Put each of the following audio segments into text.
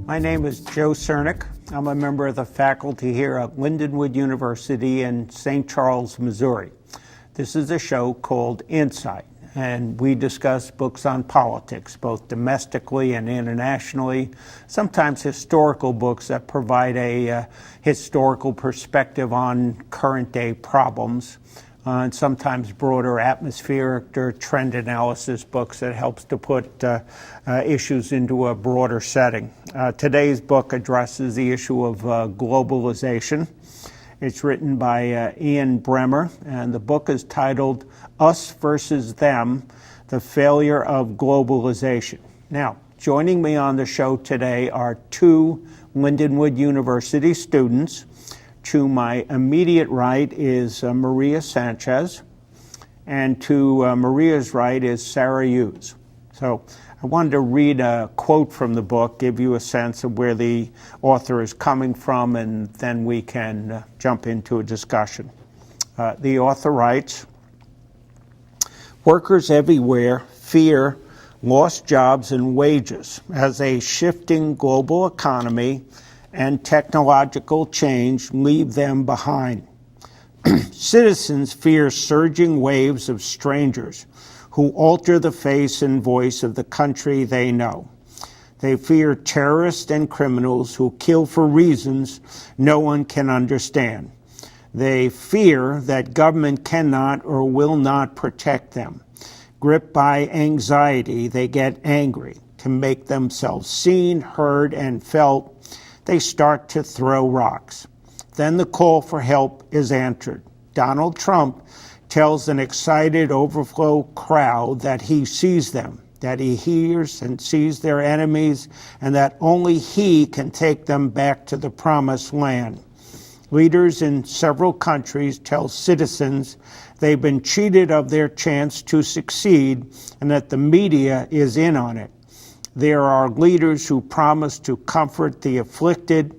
My name is Joe Cernik. I'm a member of the faculty here at Lindenwood University in St. Charles, Missouri. This is a show called Insight, and we discuss books on politics, both domestically and internationally, sometimes historical books that provide a historical perspective on current day problems, and sometimes broader atmospheric or trend analysis books that helps to put issues into a broader setting. Today's book addresses the issue of globalization. It's written by Ian Bremmer, and the book is titled Us versus Them, The Failure of Globalization. Now, joining me on the show today are two Lindenwood University students. To my immediate right is Maria Sanchez, and to Maria's right is Sarah Hughes. So I wanted to read a quote from the book, give you a sense of where the author is coming from, and then we can jump into a discussion. The author writes, "Workers everywhere fear lost jobs and wages as a shifting global economy and technological change leave them behind. Citizens fear surging waves of strangers who alter the face and voice of the country they know. They fear terrorists and criminals who kill for reasons no one can understand. They fear that government cannot or will not protect them. Gripped by anxiety, they get angry. To make themselves seen, heard, and felt, they start to throw rocks. Then the call for help is answered. Donald Trump tells an excited overflow crowd that he sees them, that he hears and sees their enemies, and that only he can take them back to the promised land. Leaders in several countries tell citizens they've been cheated of their chance to succeed and that the media is in on it. There are leaders who promise to comfort the afflicted,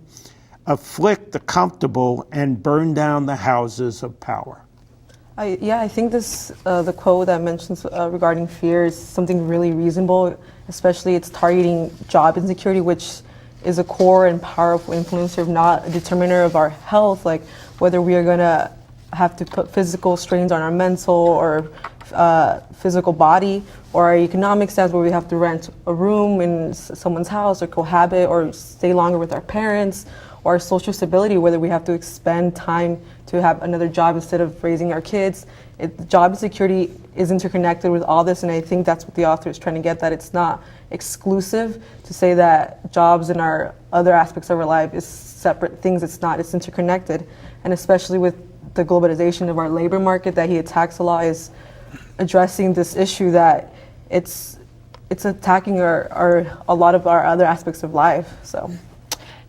afflict the comfortable, and burn down the houses of power." I think this the quote that mentions regarding fear is something really reasonable, especially it's targeting job insecurity, which is a core and powerful influencer, if not a determiner of our health, like whether we are going to have to put physical strains on our mental or physical body, or our economic status where we have to rent a room in someone's house or cohabit or stay longer with our parents, or our social stability, whether we have to expend time to have another job instead of raising our kids. Job insecurity is interconnected with all this, and I think that's what the author is trying to get, that it's not exclusive to say that jobs and our other aspects of our life is separate things. It's not, it's interconnected. And especially with the globalization of our labor market that he attacks a lot, is addressing this issue that it's attacking a lot of our other aspects of life. So.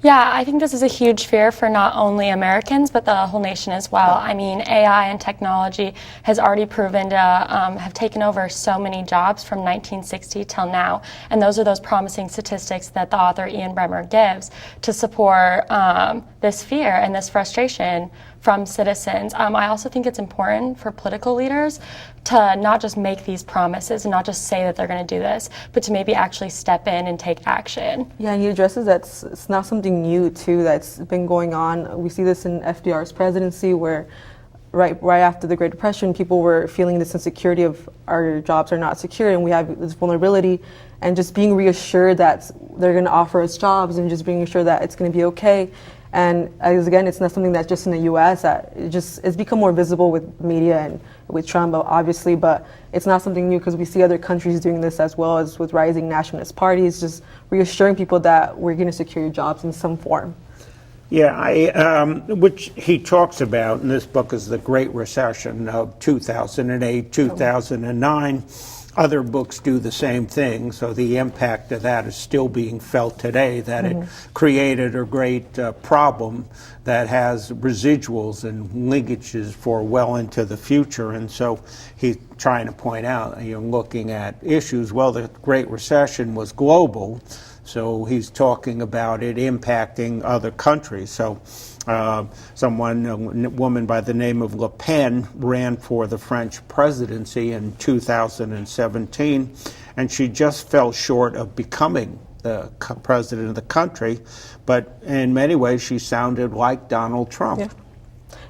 Yeah, I think this is a huge fear for not only Americans, but the whole nation as well. I mean, AI and technology has already proven to have taken over so many jobs from 1960 till now. And those are those promising statistics that the author Ian Bremmer gives to support this fear and this frustration from citizens. I also think it's important for political leaders to not just make these promises and not just say that they're going to do this, but to maybe actually step in and take action. Yeah, and he addresses that it's not something new too that's been going on. We see this in FDR's presidency, where right after the Great Depression, people were feeling this insecurity of our jobs are not secure and we have this vulnerability, and just being reassured that they're going to offer us jobs and just being assured that it's going to be okay. And again, it's not something that's just in the U.S. It's become more visible with media and with Trump, obviously, but it's not something new because we see other countries doing this as well, as with rising nationalist parties, just reassuring people that we're going to secure your jobs in some form. Yeah, which he talks about in this book is the Great Recession of 2008, 2009. Other books do the same thing, so the impact of that is still being felt today, that it created a great problem that has residuals and linkages for well into the future. And so he's trying to point out, looking at issues, well, the Great Recession was global, so he's talking about it impacting other countries. So a woman by the name of Le Pen ran for the French presidency in 2017, and she just fell short of becoming the president of the country, but in many ways she sounded like Donald Trump. Yeah.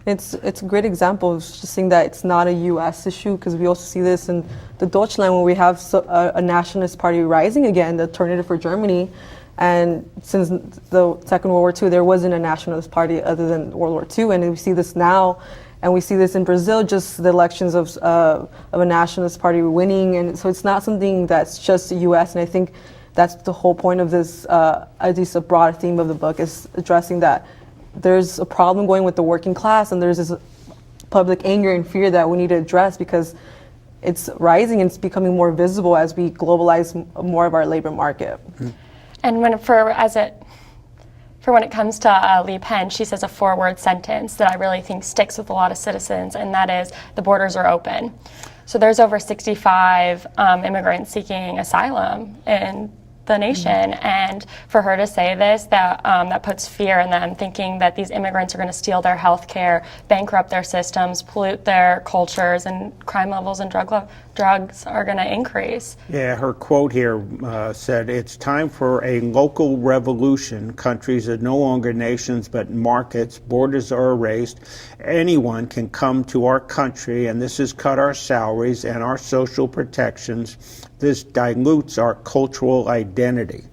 It's a great example of just seeing that it's not a U.S. issue, because we also see this in the Deutschland, where we have a nationalist party rising again, the alternative for Germany. And since the Second World War II, there wasn't a nationalist party other than World War II, and we see this now, and we see this in Brazil, just the elections of a nationalist party winning, and so it's not something that's just the U.S. And I think that's the whole point of this, at least a broad theme of the book, is addressing that there's a problem going with the working class, and there's this public anger and fear that we need to address, because it's rising and it's becoming more visible as we globalize more of our labor market. Mm-hmm. And when it comes to LeapPad, she says a 4-word sentence that I really think sticks with a lot of citizens, and that is, the borders are open. So there's over 65 immigrants seeking asylum in the nation, and for her to say this, that puts fear in them, thinking that these immigrants are going to steal their health care, bankrupt their systems, pollute their cultures, and crime levels and drugs are going to increase. Yeah, her quote here said, "It's time for a local revolution. Countries are no longer nations but markets. Borders are erased. Anyone can come to our country, and this has cut our salaries and our social protections. This dilutes our cultural identity."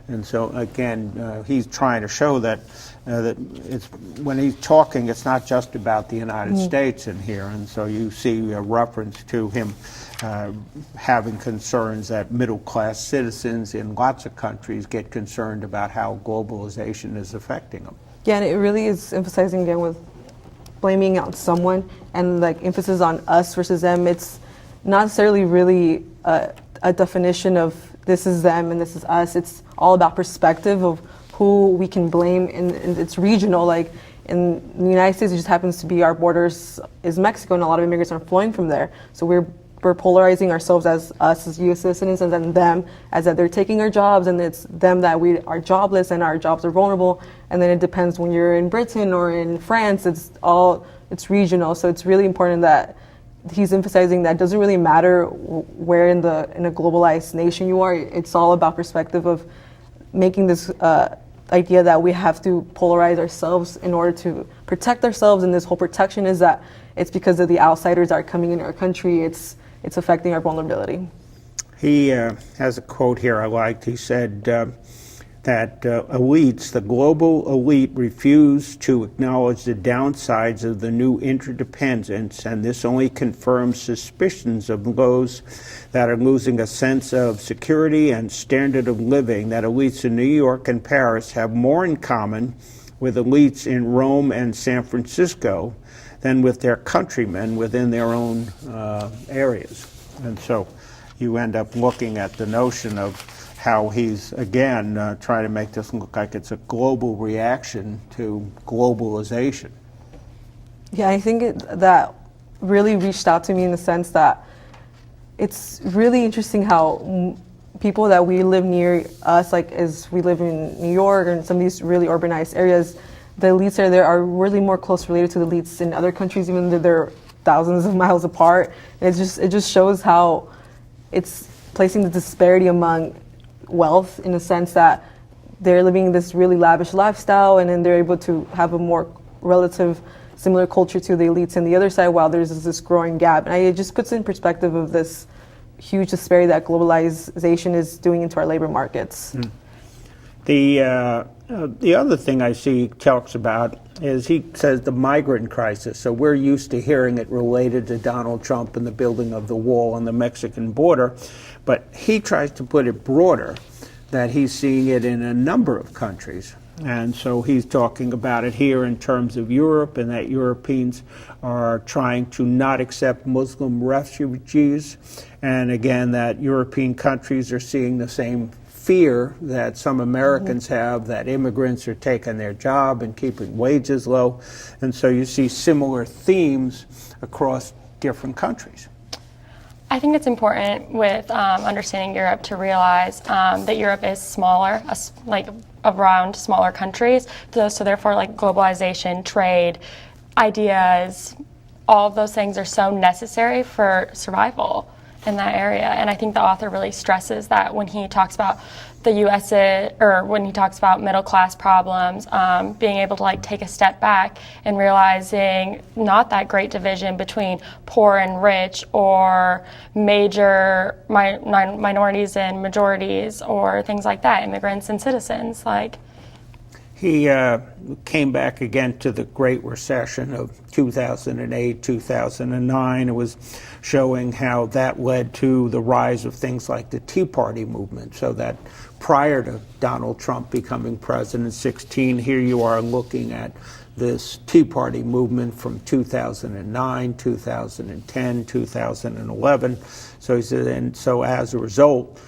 And so again, he's trying to show that it's, when he's talking, it's not just about the United States in here. And so you see a reference to him having concerns that middle-class citizens in lots of countries get concerned about how globalization is affecting them. Yeah, and it really is emphasizing again with blaming on someone and like emphasis on us versus them. It's not necessarily really a definition of this is them and this is us. It's all about perspective of who we can blame, and it's regional. Like in the United States, it just happens to be our borders is Mexico, and a lot of immigrants are flowing from there. So we're polarizing ourselves as us as U.S. citizens, and then them as that they're taking our jobs, and it's them that we are jobless and our jobs are vulnerable. And then it depends when you're in Britain or in France. It's regional. So it's really important that he's emphasizing that it doesn't really matter where in a globalized nation you are. It's all about perspective of making this idea that we have to polarize ourselves in order to protect ourselves. And this whole protection is that it's because of the outsiders that are coming in our country. It's affecting our vulnerability. He has a quote here I liked. He said that elites, the global elite, refuse to acknowledge the downsides of the new interdependence, and this only confirms suspicions of those that are losing a sense of security and standard of living, that elites in New York and Paris have more in common with elites in Rome and San Francisco than with their countrymen within their own areas. And so you end up looking at the notion of how he's, again, trying to make this look like it's a global reaction to globalization. Yeah, I think that really reached out to me in the sense that it's really interesting how people that we live near us, like as we live in New York and some of these really urbanized areas, the elites there are really more close related to the elites in other countries, even though they're thousands of miles apart. And it just shows how it's placing the disparity among wealth, in the sense that they're living this really lavish lifestyle, and then they're able to have a more relative similar culture to the elites in the other side, while there's this growing gap. And it just puts in perspective of this huge disparity that globalization is doing into our labor markets. The other thing I see he talks about is, he says, the migrant crisis. So we're used to hearing it related to Donald Trump and the building of the wall on the Mexican border, but he tries to put it broader, that he's seeing it in a number of countries. And so he's talking about it here in terms of Europe, and that Europeans are trying to not accept Muslim refugees. And again, that European countries are seeing the same fear that some Americans have, that immigrants are taking their job and keeping wages low. And so you see similar themes across different countries. I think it's important with understanding Europe to realize that Europe is smaller, like around smaller countries. So therefore, like globalization, trade, ideas, all of those things are so necessary for survival. in that area. And I think the author really stresses that when he talks about the U.S. or when he talks about middle class problems, being able to like take a step back and realizing not that great division between poor and rich, or major minorities and majorities, or things like that, immigrants and citizens. Like, he came back again to the Great Recession of 2008, 2009. It was showing how that led to the rise of things like the Tea Party movement, so that prior to Donald Trump becoming president in 2016, here you are looking at this Tea Party movement from 2009, 2010, 2011. So he said, and so as a result,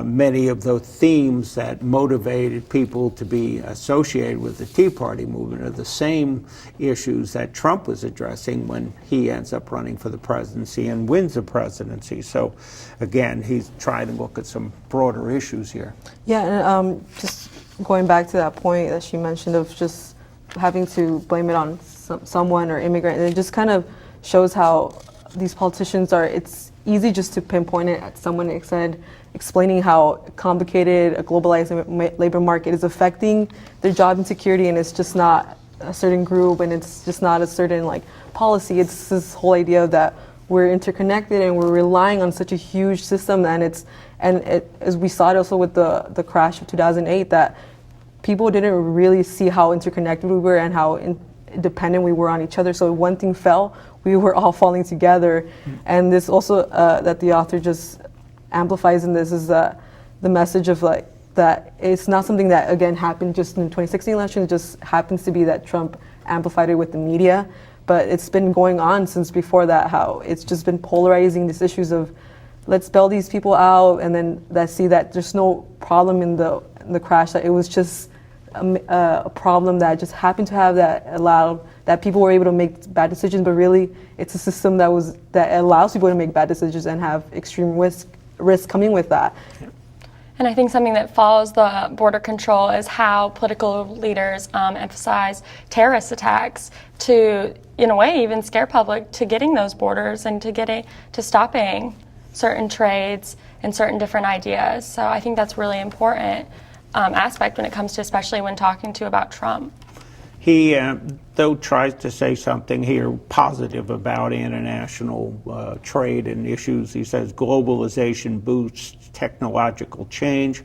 many of the themes that motivated people to be associated with the Tea Party movement are the same issues that Trump was addressing when he ends up running for the presidency and wins the presidency. So again, he's trying to look at some broader issues here. Yeah, and just going back to that point that she mentioned of just having to blame it on someone or immigrant, and it just kind of shows how these politicians are, it's easy just to pinpoint it at someone instead explaining how complicated a globalized labor market is affecting their job insecurity, and it's just not a certain group, and it's just not a certain like policy. It's this whole idea that we're interconnected and we're relying on such a huge system, and as we saw it also with the crash of 2008, that people didn't really see how interconnected we were and how dependent we were on each other. So if one thing fell, we were all falling together. And this also that the author just amplifies in this is the message of like that it's not something that again happened just in the 2016 election. It just happens to be that Trump amplified it with the media, but it's been going on since before that, how it's just been polarizing these issues of let's bail these people out, and then see that there's no problem in the crash, that it was just a problem that just happened to have that allowed that people were able to make bad decisions, but really it's a system that allows people to make bad decisions and have extreme risk coming with that. And I think something that follows the border control is how political leaders emphasize terrorist attacks to, in a way, even scare public to getting those borders and to stopping certain trades and certain different ideas. So I think that's really important aspect when it comes to, especially when talking about Trump. He, though, tries to say something here positive about international trade and issues. He says globalization boosts technological change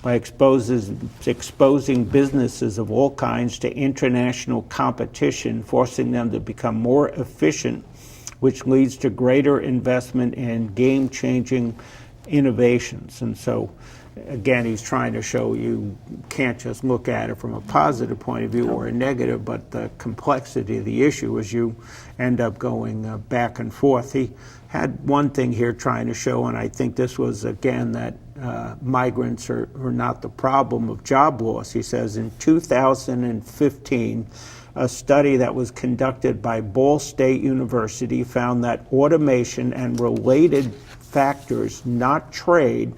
by exposing businesses of all kinds to international competition, forcing them to become more efficient, which leads to greater investment in game-changing innovations. And so, again, he's trying to show you can't just look at it from a positive point of view or a negative, but the complexity of the issue as you end up going back and forth. He had one thing here trying to show, and I think this was, again, that migrants are not the problem of job loss. He says in 2015, a study that was conducted by Ball State University found that automation and related factors, not trade,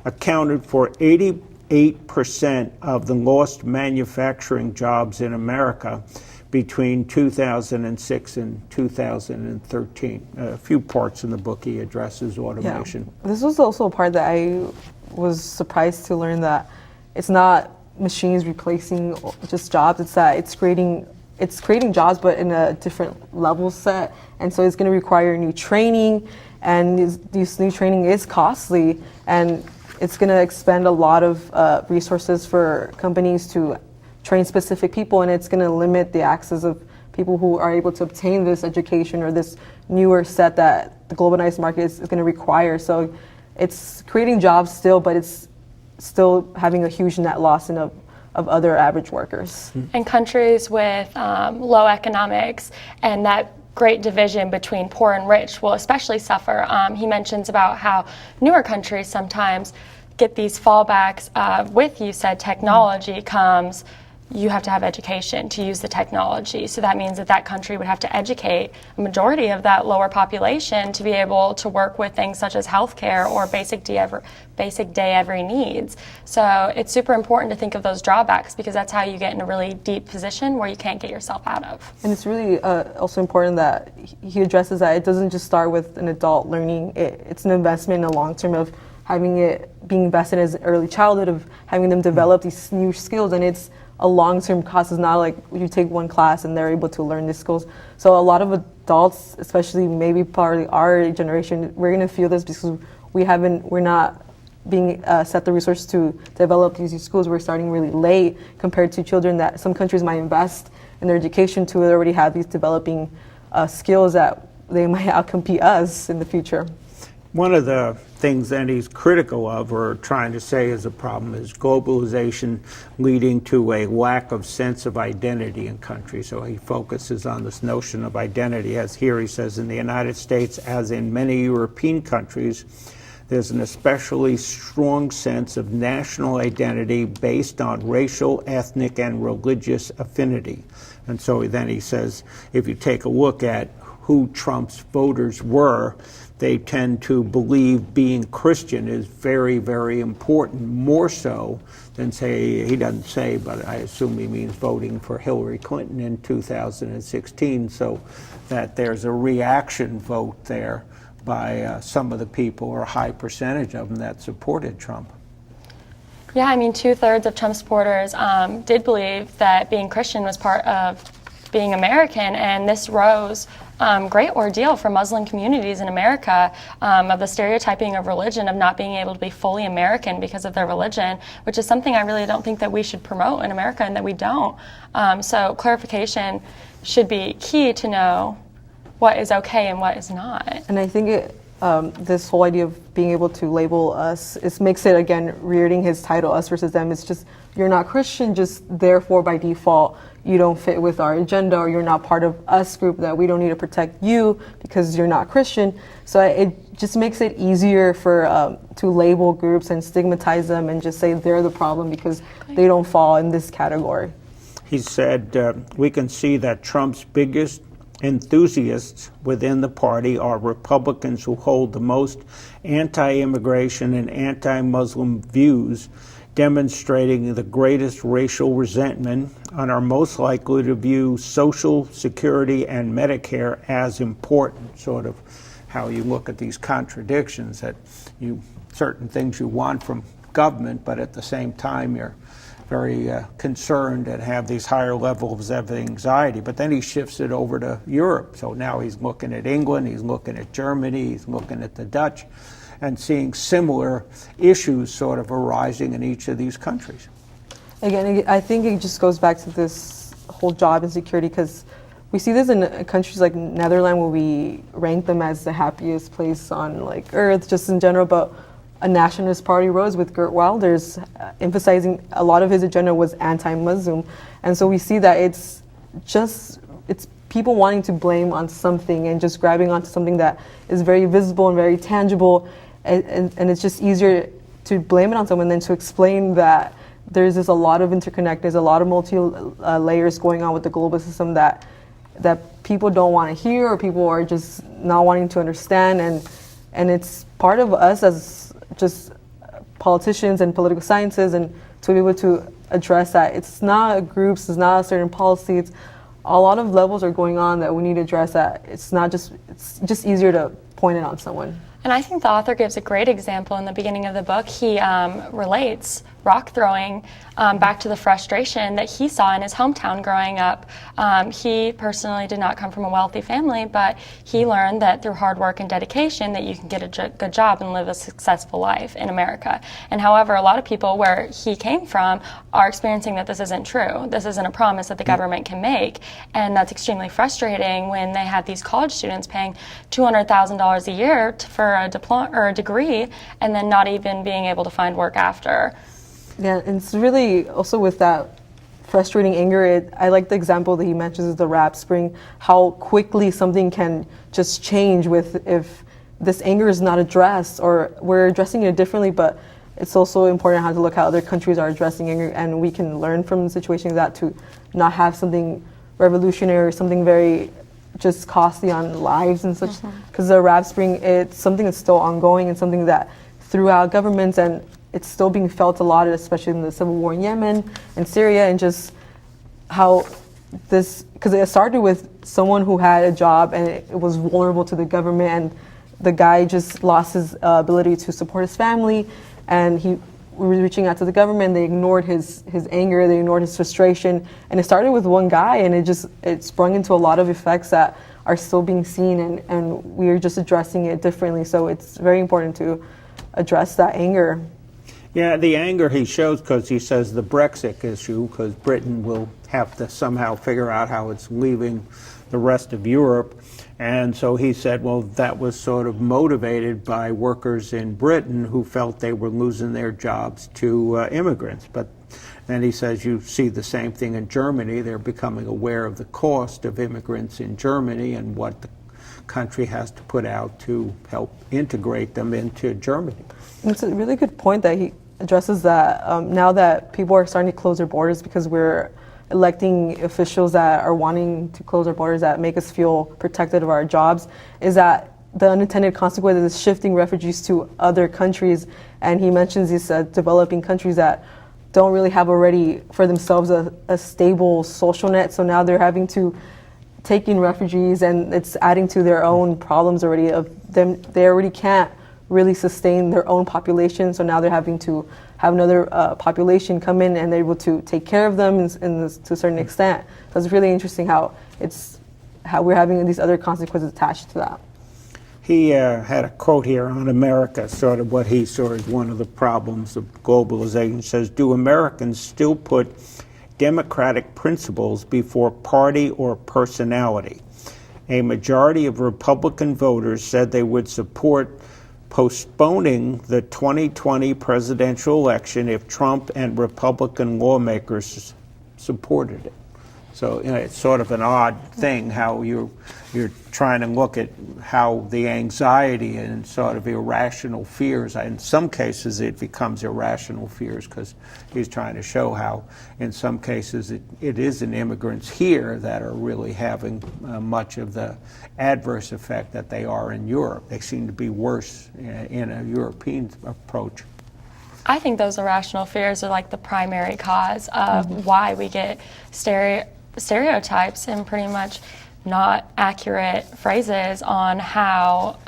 accounted for 88% of the lost manufacturing jobs in America between 2006 and 2013. A few parts in the book he addresses automation. Yeah. This was also a part that I was surprised to learn, that it's not machines replacing just jobs, it's that it's creating jobs but in a different level set, and so it's going to require new training, and this new training is costly, and it's going to expend a lot of resources for companies to train specific people, and it's going to limit the access of people who are able to obtain this education or this newer set that the globalized market is going to require. So it's creating jobs still, but it's still having a huge net loss of other average workers. And countries with low economics and that great division between poor and rich will especially suffer. He mentions about how newer countries sometimes get these fallbacks with, you said, technology comes you have to have education to use the technology. So that means that that country would have to educate a majority of that lower population to be able to work with things such as healthcare or basic day every needs. So it's super important to think of those drawbacks, because that's how you get in a really deep position where you can't get yourself out of. And it's really also important that he addresses that it doesn't just start with an adult learning. It's an investment in the long term of having it being invested as early childhood, of having them develop these new skills, and it's a long-term cost. It's not like you take one class and they're able to learn these skills. So a lot of adults, especially maybe part of our generation, we're going to feel this because we're not being set the resources to develop these schools. We're starting really late compared to children that some countries might invest in their education to already have these developing skills that they might outcompete us in the future. One of the things that he's critical of, or trying to say is a problem, is globalization leading to a lack of sense of identity in countries. So he focuses on this notion of identity. As here he says, in the United States, as in many European countries, there's an especially strong sense of national identity based on racial, ethnic, and religious affinity. And so then he says, if you take a look at who Trump's voters were, they tend to believe being Christian is very, very important, more so than, say, he doesn't say, but I assume he means voting for Hillary Clinton in 2016, so that there's a reaction vote there by some of the people, or a high percentage of them, that supported Trump. Yeah, I mean, 2/3 of Trump supporters did believe that being Christian was part of being American, and this rose great ordeal for Muslim communities in America, of the stereotyping of religion, of not being able to be fully American because of their religion, which is something I really don't think that we should promote in America, and that we don't. So clarification should be key to know what is okay and what is not. And I think this whole idea of being able to label us, it makes it, again, reading his title, us versus them. It's just, you're not Christian, just therefore by default you don't fit with our agenda, or you're not part of us group, that we don't need to protect you because you're not Christian. So it just makes it easier for to label groups and stigmatize them and just say they're the problem because they don't fall in this category. He said, we can see that Trump's biggest enthusiasts within the party are Republicans who hold the most anti-immigration and anti-Muslim views, demonstrating the greatest racial resentment, and are most likely to view Social Security and Medicare as important. Sort of how you look at these contradictions, that certain things you want from government, but at the same time you're very concerned and have these higher levels of anxiety. But then he shifts it over to Europe. So now he's looking at England, he's looking at Germany, he's looking at the Dutch, and seeing similar issues sort of arising in each of these countries. Again, I think it just goes back to this whole job insecurity, because we see this in countries like Netherlands, where we rank them as the happiest place on earth, just in general, but a nationalist party rose with Geert Wilders, emphasizing a lot of his agenda was anti-Muslim. And so we see that it's people wanting to blame on something and just grabbing onto something that is very visible and very tangible, and it's just easier to blame it on someone than to explain that there's a lot of interconnect, there's a lot of layers going on with the global system that people don't want to hear, or people are just not wanting to understand, and it's part of us as just politicians and political sciences, and to be able to address that. It's not groups, it's not a certain policy, it's a lot of levels are going on that we need to address that. It's just easier to point it on someone. And I think the author gives a great example in the beginning of the book. He relates rock throwing back to the frustration that he saw in his hometown growing up. He personally did not come from a wealthy family, but he learned that through hard work and dedication that you can get a good job and live a successful life in America. And however, a lot of people where he came from are experiencing that this isn't true. This isn't a promise that the government can make. And that's extremely frustrating when they have these college students paying $200,000 a year for a diploma or a degree, and then not even being able to find work after. Yeah, and it's really also with that frustrating anger. I like the example that he mentions is the Arab Spring, how quickly something can just change if this anger is not addressed, or we're addressing it differently, but it's also important how to look how other countries are addressing anger, and we can learn from situations that to not have something revolutionary or something very just costly on lives and such, because the Arab Spring, it's something that's still ongoing and something that throughout governments, and it's still being felt a lot, especially in the civil war in Yemen and Syria, and just how this, because it started with someone who had a job and it was vulnerable to the government, and the guy just lost his ability to support his family, and he was reaching out to the government. They ignored his anger, they ignored his frustration, and it started with one guy, and it sprung into a lot of effects that are still being seen, and we're just addressing it differently. So it's very important to address that anger. Yeah, the anger he shows, because he says the Brexit issue, because Britain will have to somehow figure out how it's leaving the rest of Europe. And so he said, well, that was sort of motivated by workers in Britain who felt they were losing their jobs to immigrants. But then he says you see the same thing in Germany. They're becoming aware of the cost of immigrants in Germany and what the country has to put out to help integrate them into Germany. And it's a really good point that he addresses, that now that people are starting to close their borders because we're electing officials that are wanting to close our borders, that make us feel protected of our jobs, is that the unintended consequences is shifting refugees to other countries. And he mentions these developing countries that don't really have already for themselves a stable social net. So now they're having to take in refugees, and it's adding to their own problems already of them. They already can't really sustain their own population. So now they're having to have another population come in, and they're able to take care of them to a certain extent. So it's really interesting how we're having these other consequences attached to that. He had a quote here on America, sort of what he saw as one of the problems of globalization. He says, do Americans still put democratic principles before party or personality? A majority of Republican voters said they would support postponing the 2020 presidential election if Trump and Republican lawmakers supported it. So it's sort of an odd thing how you're trying to look at how the anxiety and sort of irrational fears, in some cases it becomes irrational fears, because he's trying to show how in some cases it isn't immigrants here that are really having much of the adverse effect that they are in Europe. They seem to be worse in a European approach. I think those irrational fears are like the primary cause of why we get stereotypes and pretty much not accurate phrases on how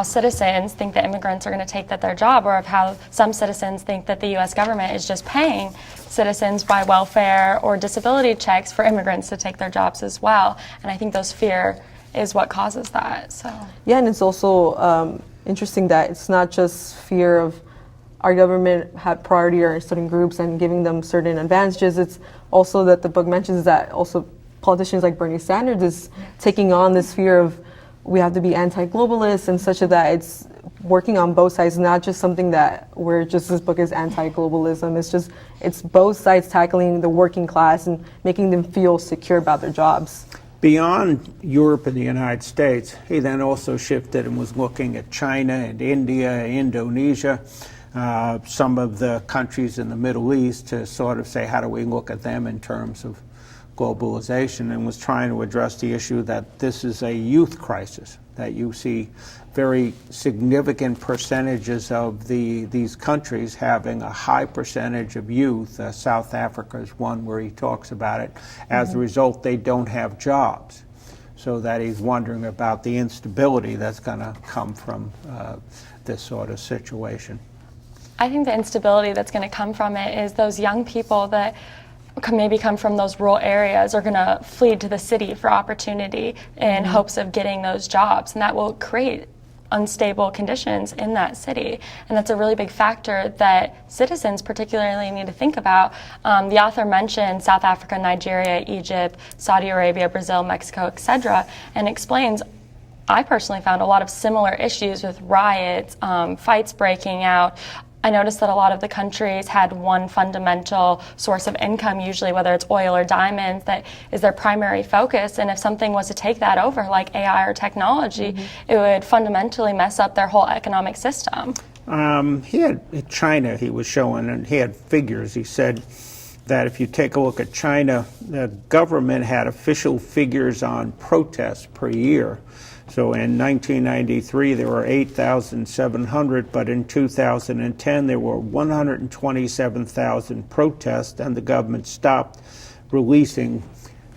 citizens think that immigrants are going to take their job, or of how some citizens think that the U.S. government is just paying citizens by welfare or disability checks for immigrants to take their jobs as well. And I think those fear is what causes that. So yeah, and it's also interesting that it's not just fear of our government had priority on certain groups and giving them certain advantages. It's also that the book mentions that also politicians like Bernie Sanders is taking on this fear of we have to be anti-globalist and such that it's working on both sides, not just something that this book is anti-globalism. It's both sides tackling the working class and making them feel secure about their jobs. Beyond Europe and the United States, he then also shifted and was looking at China and India, Indonesia, some of the countries in the Middle East, to sort of say how do we look at them in terms of globalization, and was trying to address the issue that this is a youth crisis, that you see very significant percentages of these countries having a high percentage of youth. South Africa is one where he talks about it. As a result, they don't have jobs. So that he's wondering about the instability that's going to come from this sort of situation. I think the instability that's going to come from it is those young people that maybe come from those rural areas are going to flee to the city for opportunity in hopes of getting those jobs, and that will create unstable conditions in that city. And that's a really big factor that citizens particularly need to think about. The author mentioned South Africa, Nigeria, Egypt, Saudi Arabia, Brazil, Mexico, etc., and explains I personally found a lot of similar issues with riots, fights breaking out. I noticed that a lot of the countries had one fundamental source of income, usually whether it's oil or diamonds, that is their primary focus. And if something was to take that over, like AI or technology, it would fundamentally mess up their whole economic system. He had China he was showing, and he had figures. He said that if you take a look at China, the government had official figures on protests per year. So in 1993, there were 8,700, but in 2010, there were 127,000 protests, and the government stopped releasing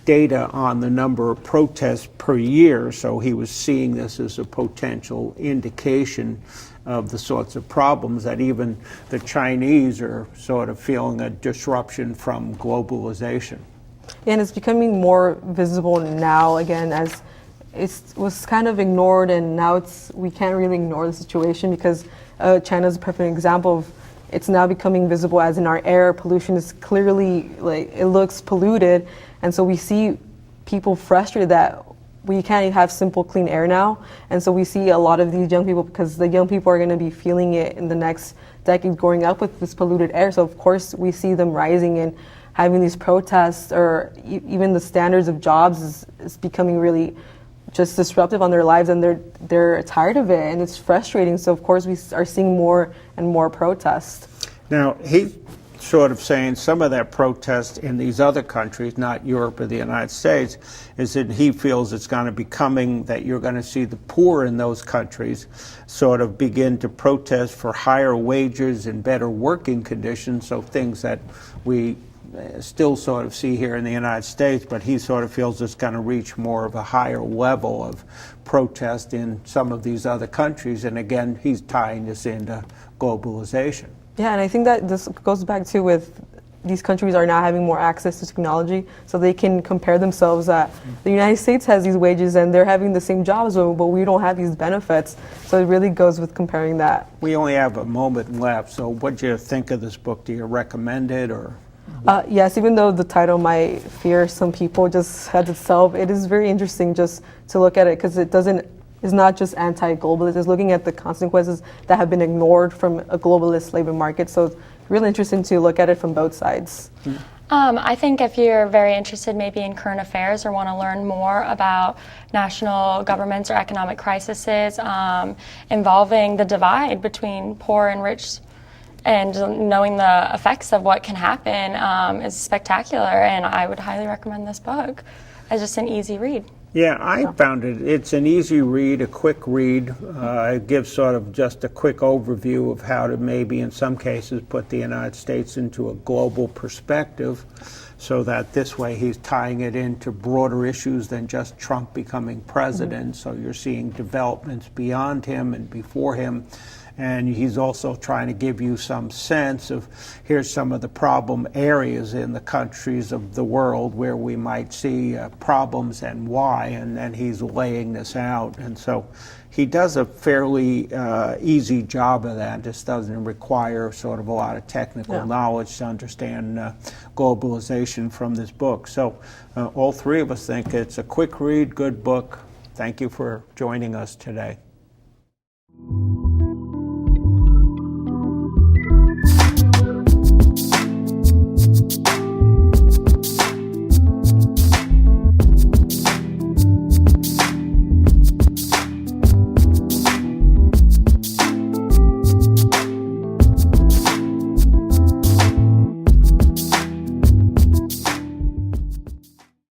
data on the number of protests per year. So he was seeing this as a potential indication of the sorts of problems that even the Chinese are sort of feeling a disruption from globalization. And it's becoming more visible now again, as it was kind of ignored, and now we can't really ignore the situation because China's a perfect example of it's now becoming visible, as in our air pollution is clearly, like, it looks polluted, and so we see people frustrated that we can't even have simple clean air now. And so we see a lot of these young people, because the young people are going to be feeling it in the next decade, growing up with this polluted air. So of course we see them rising and having these protests, or even the standards of jobs is becoming really just disruptive on their lives, and they're tired of it, and it's frustrating. So of course we are seeing more and more protests. Now, he's sort of saying some of that protest in these other countries, not Europe or the United States, is that he feels it's going to be coming, that you're going to see the poor in those countries sort of begin to protest for higher wages and better working conditions, so things that we still sort of see here in the United States, but he sort of feels it's going to reach more of a higher level of protest in some of these other countries. And again, he's tying this into globalization. Yeah, and I think that this goes back to with these countries are now having more access to technology, so they can compare themselves that the United States has these wages and they're having the same jobs, but we don't have these benefits. So it really goes with comparing that. We only have a moment left, so what do you think of this book? Do you recommend it, or? Yes, even though the title might fear some people just as itself, it is very interesting just to look at it, because it's not just anti-globalist, it's looking at the consequences that have been ignored from a globalist labor market. So it's really interesting to look at it from both sides. I think if you're very interested maybe in current affairs or want to learn more about national governments or economic crises involving the divide between poor and rich, and knowing the effects of what can happen is spectacular, and I would highly recommend this book as just an easy read. Yeah, I found it's an easy read, a quick read. It gives sort of just a quick overview of how to maybe in some cases put the United States into a global perspective, so that this way he's tying it into broader issues than just Trump becoming president. So you're seeing developments beyond him and before him. And he's also trying to give you some sense of here's some of the problem areas in the countries of the world where we might see problems and why, and then he's laying this out. And so he does a fairly easy job of that. Just doesn't require sort of a lot of technical knowledge to understand globalization from this book. So all three of us think it's a quick read, good book. Thank you for joining us today.